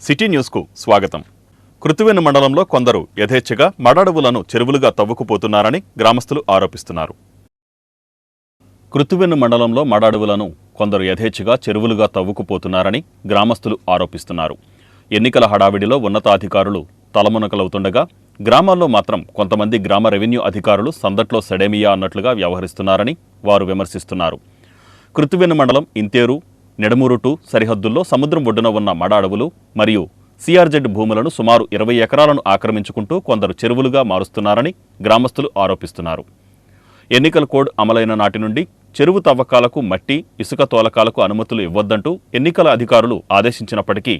City న్యూస్కు స్వాగతం. కృత్తివెన్ను మండలంలో కొందరు యథేచ్ఛగా మడడవులను చెరువులుగా తవ్వుకుపోతున్నారని గ్రామస్తులు ఆరోపిస్తున్నారు. కృత్తివెన్ను మండలంలో మడడవులను కొందరు యథేచ్ఛగా చెరువులుగా తవ్వుకుపోతున్నారని గ్రామస్తులు ఆరోపిస్తున్నారు. ఎన్నికల హడావిడిలో ఉన్నతాధికారులు తలమునకలవుతుండగా గ్రామాల్లో మాత్రం కొంతమంది గ్రామ రెవెన్యూ అధికారులు సందట్లో సెడేమియా అన్నట్లుగా వ్యవహరిస్తున్నారని వారు విమర్శిస్తున్నారు. కృత్తివెన్ను మండలం ఇంతేరు, నెడమూరు సరిహద్దుల్లో సముద్రం ఒడ్డున ఉన్న మడ అడవులు మరియు సిఆర్జెడ్ భూములను సుమారు 20 ఎకరాలను ఆక్రమించుకుంటూ కొందరు చెరువులుగా మారుస్తున్నారని గ్రామస్తులు ఆరోపిస్తున్నారు. ఎన్నికల కోడ్ అమలైన నాటి నుండి చెరువు తవ్వకాలకు మట్టి, ఇసుక తోలకాలకు అనుమతులు ఇవ్వొద్దంటూ ఎన్నికల అధికారులు ఆదేశించినప్పటికీ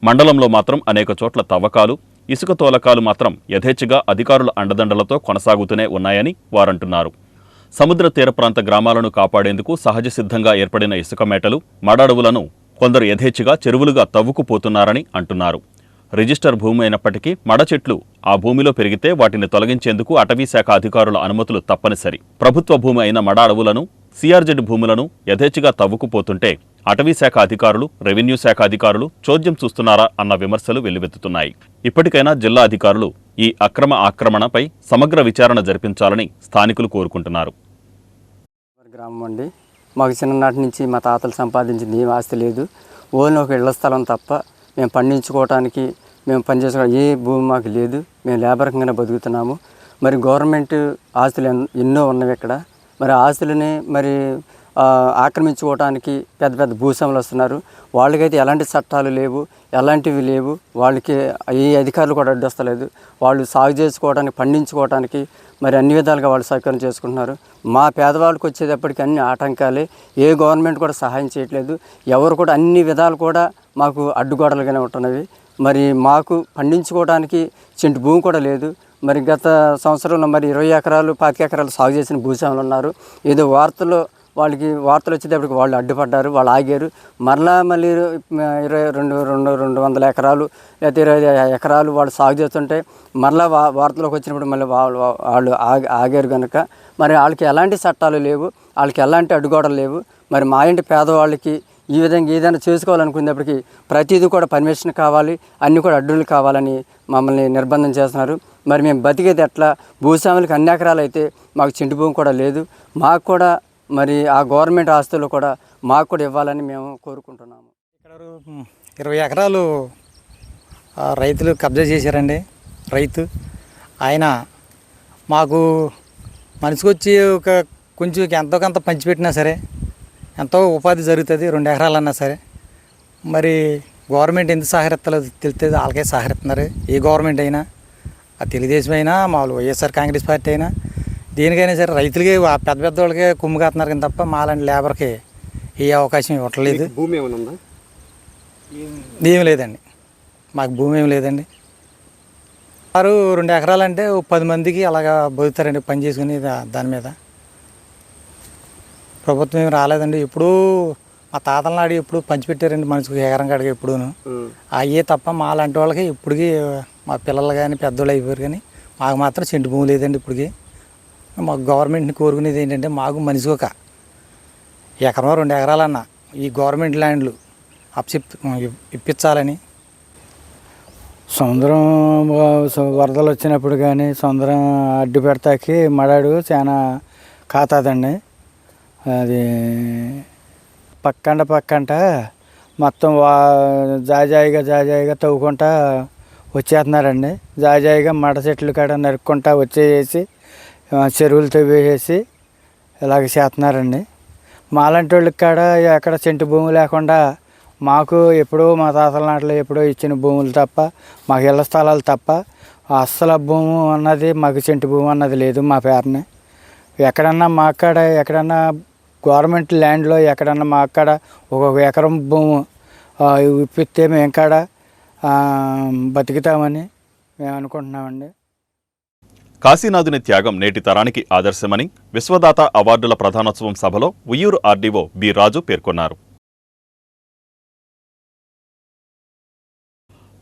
మండలంలో మాత్రం అనేక చోట్ల తవ్వకాలు, ఇసుక తోలకాలు మాత్రం యథేచ్ఛగా అధికారుల అండదండలతో కొనసాగుతూనే ఉన్నాయని వారంటున్నారు. సముద్ర తీర ప్రాంత గ్రామాలను కాపాడేందుకు సహజ సిద్ధంగా ఏర్పడిన ఇసుక మేటలు, మడడవులను కొందరు యథేచ్ఛగా చెరువులుగా తవ్వుకుపోతున్నారని అంటున్నారు. రిజిస్టర్ భూమి అయినప్పటికీ మడ చెట్లు ఆ భూమిలో పెరిగితే వాటిని తొలగించేందుకు అటవీశాఖ అధికారుల అనుమతులు తప్పనిసరి. ప్రభుత్వ భూమి అయిన మడ అడవులను, సిఆర్జెడ్ భూములను యథేచ్ఛగా తవ్వుకుపోతుంటే అటవీశాఖ అధికారులు, రెవెన్యూ శాఖ అధికారులు చోద్యం చూస్తున్నారా అన్న విమర్శలు వెల్లువెత్తుతున్నాయి. ఇప్పటికైనా జిల్లా అధికారులు ఈ అక్రమ ఆక్రమణపై సమగ్ర విచారణ జరిపించాలని స్థానికులు కోరుకుంటున్నారు. గ్రామం అండి, మాకు చిన్ననాటి నుంచి మా తాతలు సంపాదించింది ఏం ఆస్తి లేదు. ఓన్లీ ఒక ఇళ్ల స్థలం తప్ప మేము పండించుకోవడానికి, మేము పనిచేసుకోవడానికి ఏ భూమి మాకు లేదు. మేము లేబర్గానే బతుకుతున్నాము. మరి గవర్నమెంట్ ఆస్తులు ఎన్నో ఉన్నవి ఇక్కడ. మరి ఆస్తులని మరి ఆక్రమించుకోవడానికి పెద్ద పెద్ద భూస్వాములు వస్తున్నారు. వాళ్ళకైతే ఎలాంటి చట్టాలు లేవు, ఎలాంటివి లేవు. వాళ్ళకి ఏ అధికారులు కూడా అడ్డొస్తలేదు. వాళ్ళు సాగు చేసుకోవడానికి, పండించుకోవడానికి మరి అన్ని విధాలుగా వాళ్ళు సౌకర్యం చేసుకుంటున్నారు. మా పేదవాళ్ళకి వచ్చేటప్పటికి అన్ని ఆటంకాలే. ఏ గవర్నమెంట్ కూడా సహాయం చేయట్లేదు. ఎవరు కూడా అన్ని విధాలు కూడా మాకు అడ్డుగోడలుగానే ఉంటున్నవి. మరి మాకు పండించుకోవడానికి చెంటు భూమి కూడా లేదు. మరి గత సంవత్సరంలో మరి 20 ఎకరాలు 25 ఎకరాలు సాగు చేసిన భూస్వాములు ఉన్నారు. ఏదో వార్తలు వచ్చేటప్పటికి వాళ్ళు అడ్డుపడ్డారు, వాళ్ళు ఆగారు. మళ్ళీ 200 ఎకరాలు లేకపోతే 20 ఎకరాలు వాళ్ళు సాగు చేస్తుంటే మళ్ళీ వార్తలోకి వచ్చినప్పుడు మళ్ళీ వాళ్ళు ఆగారు కనుక మరి వాళ్ళకి ఎలాంటి చట్టాలు లేవు, వాళ్ళకి ఎలాంటి అడ్డుగోడలు లేవు. మరి మా ఇంటి పేదవాళ్ళకి ఈ విధంగా ఏదైనా చేసుకోవాలనుకునేప్పటికీ ప్రతిదీ కూడా పర్మిషన్ కావాలి, అన్నీ కూడా అడ్డులు కావాలని మమ్మల్ని నిర్బంధం చేస్తున్నారు. మరి మేము బతికేది ఎట్లా? భూస్వాములకి అన్ని ఎకరాలు అయితే మాకు చెంటు భూమి కూడా లేదు. మాకు కూడా మరి ఆ గవర్నమెంట్ ఆస్తులు కూడా మాకు కూడా ఇవ్వాలని మేము కోరుకుంటున్నాము. ఇక్కడ 20 ఎకరాలు రైతులు కబ్జా చేశారండి. రైతు ఆయన మాకు మనిషికి వచ్చి ఒక కొంచెం ఎంతో కొంత పంచిపెట్టినా సరే ఎంతో ఉపాధి జరుగుతుంది. 2 ఎకరాలన్నా సరే మరి గవర్నమెంట్ ఎందుకు సహకరిస్తలేదు తెలిస్తే వాళ్ళకే సహకరిస్తున్నారు. ఏ గవర్నమెంట్ అయినా, ఆ తెలుగుదేశం అయినా, మామూలు వైఎస్ఆర్ కాంగ్రెస్ పార్టీ అయినా, దేనికైనా సరే రైతులకి పెద్ద పెద్ద వాళ్ళకే కుమ్ము కాస్తున్నారు కానీ తప్ప మాలాంటి లేబర్కి ఏ అవకాశం ఇవ్వట్లేదు. భూమి ఏమైనా ఉందా? ఏమి లేదండి, మాకు భూమి ఏమి లేదండి. 2 ఎకరాలంటే 10 మందికి అలాగా బతుకుతారండి పని చేసుకుని. దాని మీద ప్రభుత్వం ఏమి రాలేదండి. ఎప్పుడూ మా తాతల నాడు ఎప్పుడు పంచిపెట్టారండి మనిషికి ఎకరం కాడికి ఎప్పుడూను. అయ్యే తప్ప మా లాంటి వాళ్ళకి ఇప్పటికీ మా పిల్లలు కానీ పెద్దోళ్ళు అయిపోయారు కానీ మాకు మాత్రం చెంటు భూమి లేదండి. ఇప్పటికి మాకు గవర్నమెంట్ని కోరుకునేది ఏంటంటే మాకు మనిషికి ఒక ఎకరం 2 ఎకరాలన్నా ఈ గవర్నమెంట్ ల్యాండ్లు ఇప్పించాలని. సముద్రం వరదలు వచ్చినప్పుడు కానీ సముద్రం అడ్డు పెడతాకి మడాడు చాలా కాతాదండి. అది పక్కంట మొత్తం జాజాయిగా తవ్వుకుంటా వచ్చేస్తున్నారండి. జాజాయిగా మడ చెట్లు కాడ నరుక్కుంటా వచ్చేసి చెరువులు తవ్వేసి ఇలాగ చేస్తున్నారండి. మాలాంటి వాళ్ళకి కాడ ఎక్కడ చెంటు భూమి లేకుండా మాకు ఎప్పుడో మా తాతల నాటిలో ఎప్పుడో ఇచ్చిన భూములు తప్ప, మాకు ఇళ్ల స్థలాలు తప్ప అస్సలు భూమి అన్నది, మాకు చెంటు భూమి అన్నది లేదు మా పేరుని. ఎక్కడన్నా మా కాడ ఎక్కడన్నా గవర్నమెంట్ ల్యాండ్లో ఎక్కడన్నా మా కాడ 1 ఎకరం భూమి ఇప్పిస్తే మేము కాడ బతుకుతామని మేము అనుకుంటున్నామండి. కాశీనాథుని త్యాగం నేటి తరానికి ఆదర్శమని విశ్వదాత అవార్డుల ప్రధానోత్సవం సభలో ఉయ్యూరు ఆర్డీఓ బి రాజు పేర్కొన్నారు.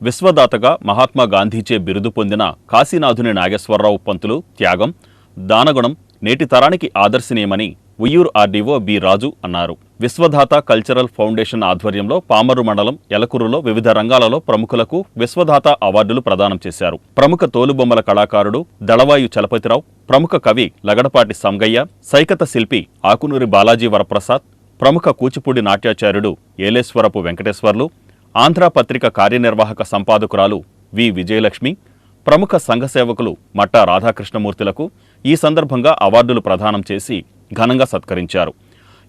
విశ్వదాతగా మహాత్మా గాంధీచే బిరుదు పొందిన కాశీనాథుని నాగేశ్వరరావు పంతులు త్యాగం, దానగుణం నేటి తరానికి ఆదర్శనీయమని ఉయ్యూరు ఆర్డీఓ బి రాజు అన్నారు. విశ్వధాత కల్చరల్ ఫౌండేషన్ ఆధ్వర్యంలో పామర్రు మండలం ఎలకూరులో వివిధ రంగాలలో ప్రముఖులకు విశ్వధాత అవార్డులు ప్రదానం చేశారు. ప్రముఖ తోలుబొమ్మల కళాకారుడు దళవాయు చలపతిరావు, ప్రముఖ కవి లగడపాటి సంగయ్య, సైకత శిల్పి ఆకునూరి బాలాజీ వరప్రసాద్, ప్రముఖ కూచిపూడి నాట్యాచార్యుడు ఏలేశ్వరపు వెంకటేశ్వర్లు, ఆంధ్ర పత్రిక కార్యనిర్వాహక సంపాదకురాలు వి విజయలక్ష్మి, ప్రముఖ సంఘ సేవకులు మట్టా రాధాకృష్ణమూర్తులకు ఈ సందర్భంగా అవార్డులు ప్రదానం చేసి ఘనంగా సత్కరించారు.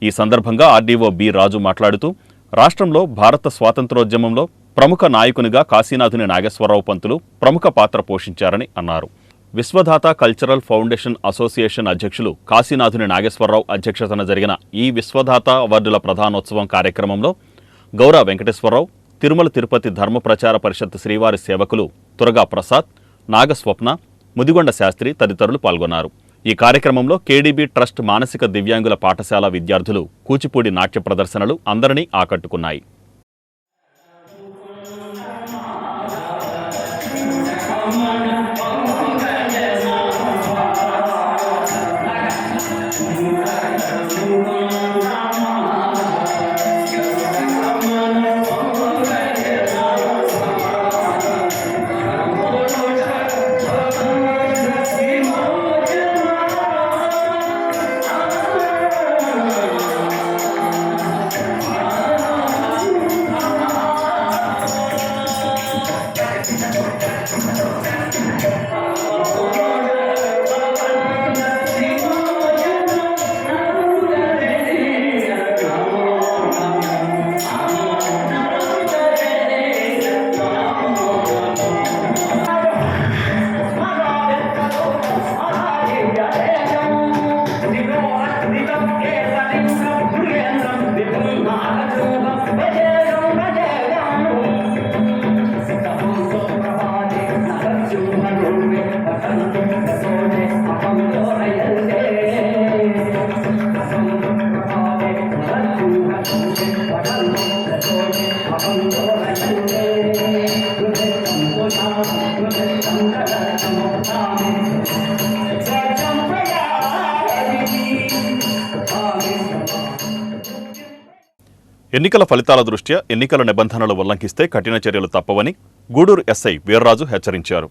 ఈ సందర్భంగా ఆర్డీఓ బి రాజు మాట్లాడుతూ రాష్ట్రంలో భారత స్వాతంత్రోద్యమంలో ప్రముఖ నాయకునిగా కాశీనాథుని నాగేశ్వరరావు పంతులు ప్రముఖ పాత్ర పోషించారని అన్నారు. విశ్వధాత కల్చరల్ ఫౌండేషన్ అసోసియేషన్ అధ్యక్షులు కాశీనాథుని నాగేశ్వరరావు అధ్యక్షతన జరిగిన ఈ విశ్వధాత అవార్డుల ప్రధానోత్సవం కార్యక్రమంలో గౌర వెంకటేశ్వరరావు, తిరుమల తిరుపతి ధర్మ ప్రచార పరిషత్ శ్రీవారి సేవకులు తురగా ప్రసాద్, నాగస్వప్న, ముదిగొండ శాస్త్రి తదితరులు పాల్గొన్నారు. ఈ కార్యక్రమంలో కేడీబీ ట్రస్ట్ మానసిక దివ్యాంగుల పాఠశాల విద్యార్థులు కూచిపూడి నాట్య ప్రదర్శనలు అందరినీ ఆకట్టుకున్నాయి. ఎన్నికల ఫలితాల దృష్ట్యా ఎన్నికల నిబంధనలు ఉల్లంఘిస్తే కఠిన చర్యలు తప్పవని గూడూరు ఎస్ఐ వీర్రాజు హెచ్చరించారు.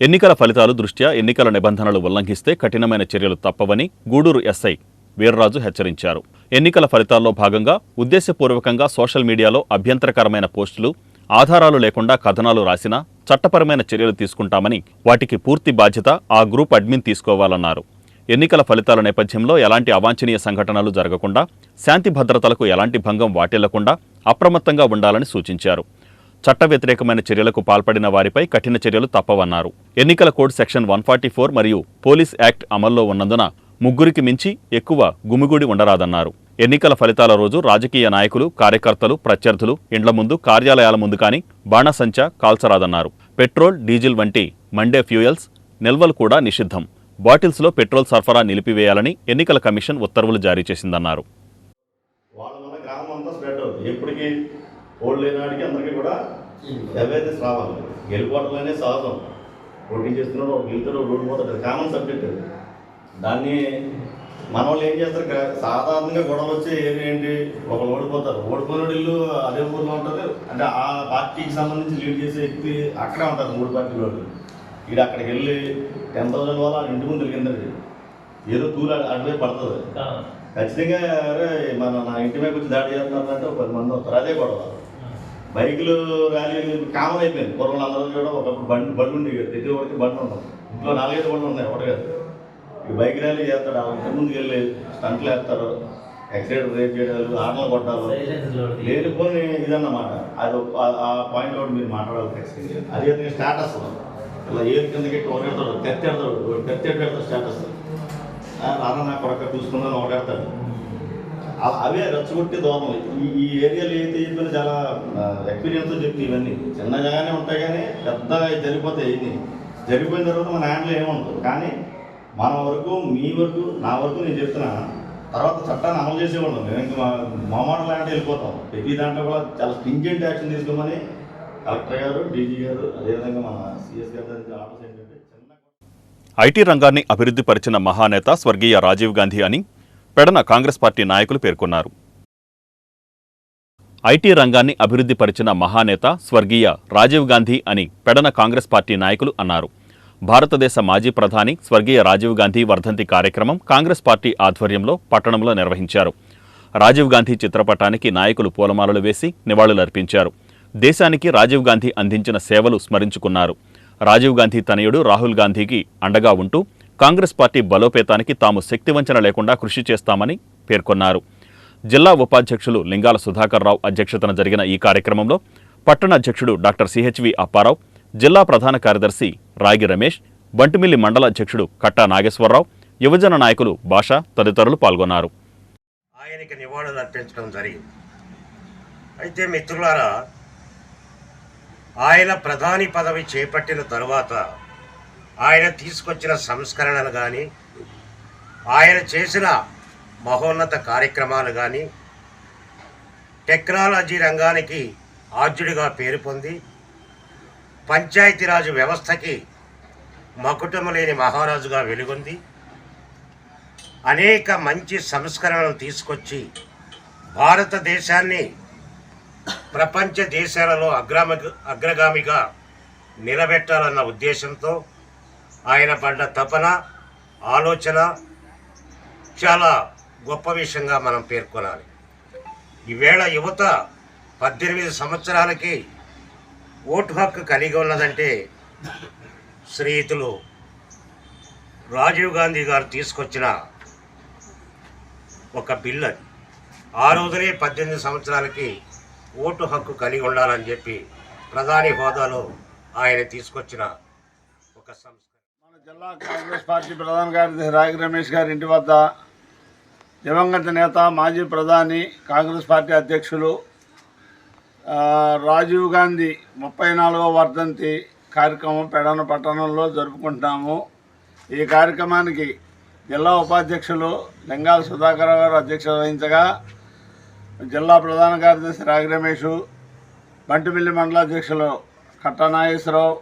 ఎన్నికల ఫలితాలు దృష్ట్యా ఎన్నికల నిబంధనలు ఉల్లంఘిస్తే కఠినమైన చర్యలు తప్పవని గూడూరు ఎస్ఐ వీర్రాజు హెచ్చరించారు. ఎన్నికల ఫలితాల్లో భాగంగా ఉద్దేశపూర్వకంగా సోషల్ మీడియాలో అభ్యంతరకరమైన పోస్టులు, ఆధారాలు లేకుండా కథనాలు రాసినా చట్టపరమైన చర్యలు తీసుకుంటామని, వాటికి పూర్తి బాధ్యత ఆ గ్రూప్ అడ్మిన్ తీసుకోవాలన్నారు. ఎన్నికల ఫలితాల నేపథ్యంలో ఎలాంటి అవాంఛనీయ సంఘటనలు జరగకుండా, శాంతి భద్రతలకు ఎలాంటి భంగం వాటిల్లకుండా అప్రమత్తంగా ఉండాలని సూచించారు. చట్ట వ్యతిరేకమైన చర్యలకు పాల్పడిన వారిపై కఠిన చర్యలు తప్పవన్నారు. ఎన్నికల కోడ్ సెక్షన్ 144 మరియు పోలీస్ యాక్ట్ అమల్లో ఉన్నందున ముగ్గురికి మించి ఎక్కువ గుమిగూడి ఉండరాదన్నారు. ఎన్నికల ఫలితాల రోజు రాజకీయ నాయకులు, కార్యకర్తలు, ప్రత్యర్థులు ఇండ్ల ముందు, కార్యాలయాల ముందు కానీ బాణాసంచా కాల్చరాదన్నారు. పెట్రోల్, డీజిల్ వంటి మండే ఫ్యూయల్స్ నిల్వలు కూడా నిషిద్ధం. బాటిల్స్లో పెట్రోల్ సరఫరా నిలిపివేయాలని ఎన్నికల కమిషన్ ఉత్తర్వులు జారీ చేసిందన్నారు. వాళ్ళ వల్ల గ్రామం అంతా స్ప్రెడ్ అవుతుంది. ఎప్పటికీ ఓల్డ్ లేనాడికి అందరికీ కూడా అవేర్నెస్ రావాలి. గెలుపోవడం అనేది సహజం. పోటీ చేస్తున్నాడు, ఒక గెలుతాడు, రోడ్డు పోతాడు, కామన్ సబ్జెక్ట్. దాన్ని మన వాళ్ళు ఏం చేస్తారు, సాధారణంగా గొడవలు వచ్చి ఏంటి ఒకరు ఓడిపోతారు. ఓడిపోయిన ఇల్లు అదే ఊళ్ళో ఉంటుంది. అంటే ఆ పార్టీకి సంబంధించి లీడ్ చేసే వ్యక్తి అక్కడే ఉంటారు. 3 పార్టీల వాళ్ళు ఇది అక్కడికి వెళ్ళి 10,000 వాళ్ళ ఇంటి ముందు వెళ్ళిందండి. ఏదో తూరు అటువైపు పడుతుంది. ఖచ్చితంగా నా ఇంటి మీద వచ్చి దాడి చేస్తున్నారంటే ఒక 10 మంది వస్తారు. అదే గొడవ. బైకులు ర్యాలీ కామన్ అయిపోయింది. పూర్వం అందరూ కూడా ఒకప్పుడు బండి ఉండి ప్రతి ఒక్కరికి బండి ఉండదు. ఇంట్లో 4-5 బండ్లు ఉన్నాయి. ఒకటి కాదు. ఈ బైక్ ర్యాలీ చేస్తాడు. ఆ ఇంటి ముందుకు వెళ్ళి స్టంట్లు వేస్తారు, యాక్సిడెంట్ రేట్ చేయడాలు, ఆటలు కొట్టాలి, లేనిపోయి ఇదన్నమాట. అది ఆ పాయింట్ ఒకటి మీరు మాట్లాడాలి ఖచ్చితంగా. అదేవిధంగా స్టేటస్ ఇలా ఏది కిందకి ఒకడెడతాడు, తెచ్చేడు పెడతాడు స్టేటస్. రానా నా కొరక చూసుకుందని ఒకడెడతాడు. అవే రెచ్చగొట్టి దూరం. ఈ ఏరియాలో ఏదైతే చెప్పినా చాలా ఎక్స్పీరియన్స్తో చెప్తే ఇవన్నీ చిన్నగానే ఉంటాయి, కానీ పెద్దగా జరిగిపోతాయి. ఇవన్నీ జరిగిపోయిన తర్వాత మన హ్యాండ్లో ఏముండదు. కానీ మన వరకు, మీ వరకు, నా వరకు నేను చెప్తున్నా. తర్వాత చట్టాన్ని అమలు చేసేవాళ్ళం. మేము ఇంకా మామూలు లాంటి వెళ్ళిపోతాం. ప్రతి దాంట్లో కూడా చాలా స్ట్రింజెంట్ యాక్షన్ తీసుకోమని కలెక్టర్ గారు, డీజీ గారు, అదేవిధంగా మన సిఎస్ గారి దగ్గర ఆర్డర్స్ ఏంటంటే ఐటీ రంగాన్ని అభివృద్ధి పరిచిన మహానేత స్వర్గీయ రాజీవ్ గాంధీ అని పెడన కాంగ్రెస్ పార్టీ నాయకులు పేర్కొన్నారు. ఐటీ రంగాన్ని అభివృద్ధి పరిచిన మహానేత స్వర్గీయ రాజీవ్ గాంధీ అని పెడన కాంగ్రెస్ పార్టీ నాయకులు అన్నారు. భారతదేశ మాజీ ప్రధాని స్వర్గీయ రాజీవ్ గాంధీ వర్ధంతి కార్యక్రమం కాంగ్రెస్ పార్టీ ఆధ్వర్యంలో పట్టణంలో నిర్వహించారు. రాజీవ్ గాంధీ చిత్రపటానికి నాయకులు పూలమాలలు వేసి నివాళులర్పించారు. దేశానికి రాజీవ్ గాంధీ అందించిన సేవలు స్మరించుకున్నారు. రాజీవ్ గాంధీ తనయుడు రాహుల్ గాంధీకి అండగా ఉంటూ కాంగ్రెస్ పార్టీ బలోపేతానికి తాము శక్తివంచన లేకుండా కృషి చేస్తామని పేర్కొన్నారు. జిల్లా ఉపాధ్యక్షులు లింగాల సుధాకర్ రావు అధ్యక్షతన జరిగిన ఈ కార్యక్రమంలో పట్టణ అధ్యక్షుడు డాక్టర్ సిహెచ్వి అప్పారావు, జిల్లా ప్రధాన కార్యదర్శి రాగి రమేష్, బంటిమిల్లి మండల అధ్యక్షుడు కట్టా నాగేశ్వరరావు, యువజన నాయకులు భాష తదితరులు పాల్గొన్నారు. ఆయనకి నివాళులు అర్పించడం జరిగింది. అయితే మిత్రులారా, ఆయన ప్రధాని పదవి చేపట్టిన తరువాత ఆయన తీసుకొచ్చిన సంస్కరణలు కానీ, ఆయన చేసిన మహోన్నత కార్యక్రమాలు కానీ, టెక్నాలజీ రంగానికి ఆద్యుడిగా పేరు పొంది పంచాయతీరాజ్ వ్యవస్థకి మకుటము లేని మహారాజుగా వెలుగొంది అనేక మంచి సంస్కరణలు తీసుకొచ్చి భారతదేశాన్ని ప్రపంచ దేశాలలో అగ్రగామిగా నిలబెట్టాలన్న ఉద్దేశంతో ఆయన పడ్డ తపన, ఆలోచన చాలా గొప్ప విషయంగా మనం పేర్కొనాలి. ఈవేళ యువత 18 సంవత్సరాలకి ఓటు హక్కు కలిగి ఉన్నదంటే శ్రీయుతులు రాజీవ్ గాంధీ గారు తీసుకొచ్చిన ఒక బిల్ అది. ఆ రోజునే 18 సంవత్సరాలకి ఓటు హక్కు కలిగి ఉండాలని చెప్పి ప్రధాని హోదాలో ఆయన తీసుకొచ్చిన ఒక సంస్కరణ. మన జిల్లా కాంగ్రెస్ పార్టీ ప్రధాన కార్యదర్శి రాగి రమేష్ గారి ఇంటి వద్ద దివంగత నేత, మాజీ ప్రధాని, కాంగ్రెస్ పార్టీ అధ్యక్షులు రాజీవ్ గాంధీ 34వ వర్ధంతి కార్యక్రమం పెడన పట్టణంలో జరుపుకుంటున్నాము. ఈ కార్యక్రమానికి జిల్లా ఉపాధ్యక్షులు లింగాల సుధాకర్ గారు అధ్యక్షత వహించగా, జిల్లా ప్రధాన కార్యదర్శి రాగి రమేష్, బంటిమిల్లి మండల అధ్యక్షులు కట్టా నాగేశ్వరరావు,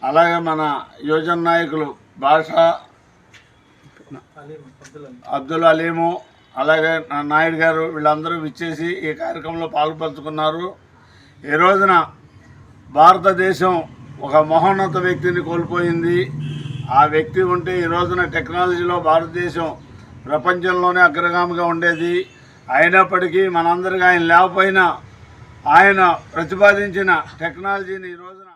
అలాగే మన యువజన నాయకులు భాష, అబ్దుల్ అలీము, అలాగే నాయుడు గారు, వీళ్ళందరూ విచ్చేసి ఈ కార్యక్రమంలో పాల్పంచుకున్నారు. ఈ రోజున భారతదేశం ఒక మహోన్నత వ్యక్తిని కోల్పోయింది. ఆ వ్యక్తి ఉంటే ఈ రోజున టెక్నాలజీలో భారతదేశం ప్రపంచంలోనే అగ్రగామిగా ఉండేది. అయినప్పటికీ మనందరికీ ఆయన లేకపోయినా ఆయన ప్రతిపాదించిన టెక్నాలజీని ఈ రోజున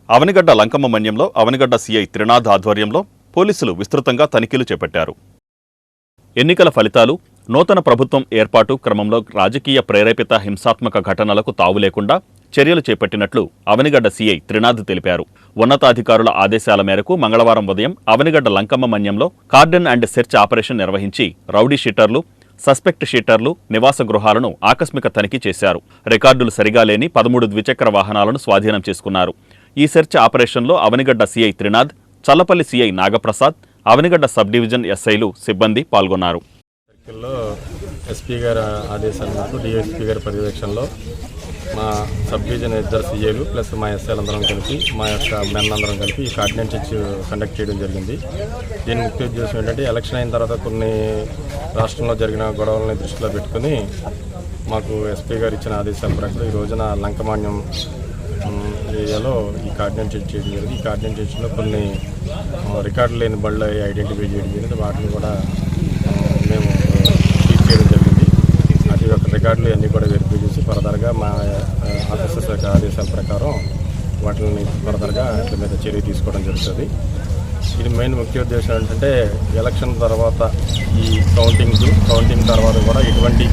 అవనిగడ్డ లంకమ్మ మన్యంలో అవనిగడ్డ సిఐ త్రినాథ్ ఆధ్వర్యంలో పోలీసులు విస్తృతంగా తనిఖీలు చేపట్టారు. ఎన్నికల ఫలితాలు, నూతన ప్రభుత్వం ఏర్పాటు క్రమంలో రాజకీయ ప్రేరేపిత హింసాత్మక ఘటనలకు తావు లేకుండా చర్యలు చేపట్టినట్లు అవనిగడ్డ సిఐ త్రినాథ్ తెలిపారు. ఉన్నతాధికారుల ఆదేశాల మేరకు మంగళవారం ఉదయం అవనిగడ్డ లంకమ్మ మన్యంలో కార్డన్ అండ్ సెర్చ్ ఆపరేషన్ నిర్వహించి రౌడీ షీటర్లు, సస్పెక్ట్ షీటర్లు నివాస గృహాలను ఆకస్మిక తనిఖీ చేశారు. రికార్డులు సరిగా లేని 13 ద్విచక్ర వాహనాలను స్వాధీనం చేసుకున్నారు. ఈ సెర్చ్ ఆపరేషన్లో Avanigadda CI Trinath, Challapalli CI Nagaprasad, Avanigadda sub division ఎస్ఐలు, సిబ్బంది పాల్గొన్నారు. సర్కిల్లో ఎస్పీ గారి ఆదేశాల మేరకు డిఎస్పీ గారి పర్యవేక్షణలో మా సబ్ డివిజన్ 2 సీఏలు ప్లస్ మా ఎస్ఐలందరం కలిపి, మా యొక్క మెన్ అందరం కలిపి ఈ కార్డినెన్స్ కండక్ట్ చేయడం జరిగింది. దీని ముఖ్య ఉద్దేశం ఏంటంటే ఎలక్షన్ అయిన తర్వాత కొన్ని రాష్ట్రంలో జరిగిన గొడవలని దృష్టిలో పెట్టుకుని మాకు ఎస్పీ గారు ఇచ్చిన ఆదేశాల ప్రకారం ఈ రోజున లంకమాన్యం ఏరియాలో ఈ కార్డినెన్స్ చేయడం జరిగింది. ఈ కార్డినెన్స్లో కొన్ని రికార్డు లేని బళ్ళు ఐడెంటిఫై చేయడం జరిగింది. వాటిని కూడా మేము సీజ్ చేయడం జరిగింది. అది ఒక రికార్డులు అన్నీ కూడా వెరిఫై చేసి ఫర్దర్గా మా ఆఫీసర్స్ యొక్క ఆదేశాల ప్రకారం వాటిని ఫర్దర్గా వాటి మీద చర్య తీసుకోవడం జరుగుతుంది. ఇది మెయిన్ ముఖ్య ఉద్దేశం ఏంటంటే ఎలక్షన్ తర్వాత ఈ కౌంటింగ్ తర్వాత కూడా ఎటువంటి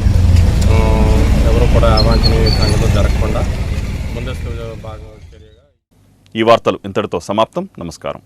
ఎవరు కూడా అవాంఛనీయ సంఘటనలు జరగకుండా ముందస్తు భాగం చర్యగా. ఈ వార్తలు ఇంతటితో సమాప్తం. నమస్కారం.